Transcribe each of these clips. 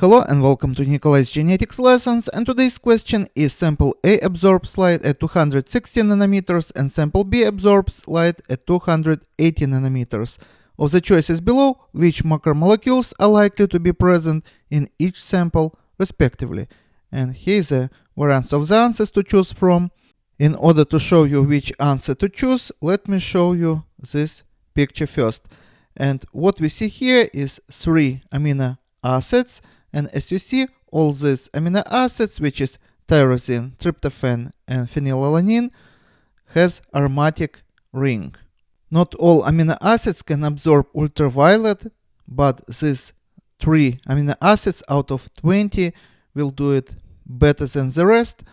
Hello and welcome to Nikolay's genetics lessons, and today's question is sample A absorbs light at 260 nanometers and sample B absorbs light at 280 nanometers. Of the choices below, which macromolecules are likely to be present in each sample respectively? And here is a variance of the answers to choose from. In order to show you which answer to choose, let me show you this picture first. And what we see here is 3 amino acids. And as you see, all these amino acids, which is tyrosine, tryptophan, and phenylalanine, has aromatic ring. Not all amino acids can absorb ultraviolet, but these 3 amino acids out of 20 will do it better than the rest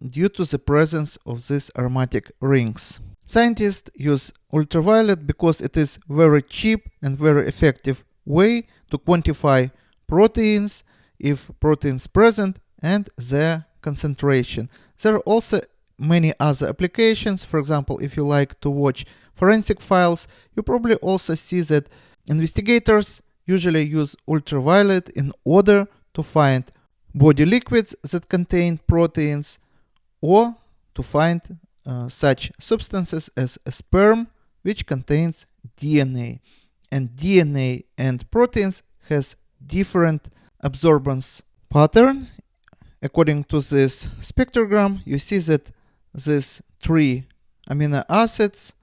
due to the presence of these aromatic rings. Scientists use ultraviolet because it is very cheap and very effective way to quantify proteins, if proteins present, and their concentration. There are also many other applications. For example, if you like to watch forensic files, you probably also see that investigators usually use ultraviolet in order to find body liquids that contain proteins, or to find such substances as a sperm which contains DNA. And DNA and proteins has different absorbance pattern. According to this spectrogram, you see that these 3 amino acids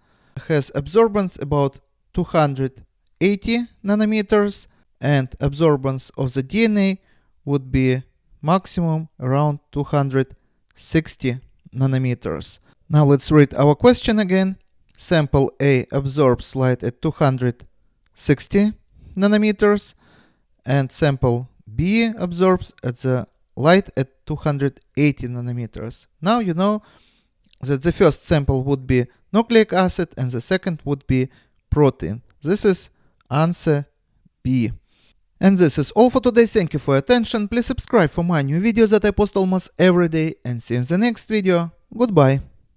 has absorbance about 280 nanometers, and absorbance of the DNA would be maximum around 260 nanometers. Now let's read our question again. Sample A absorbs light at 260 nanometers and sample B absorbs the light at 280 nanometers. Now you know that the first sample would be nucleic acid and the second would be protein. This is answer B. And this is all for today. Thank you for your attention. Please subscribe for my new videos that I post almost every day, and see you in the next video. Goodbye.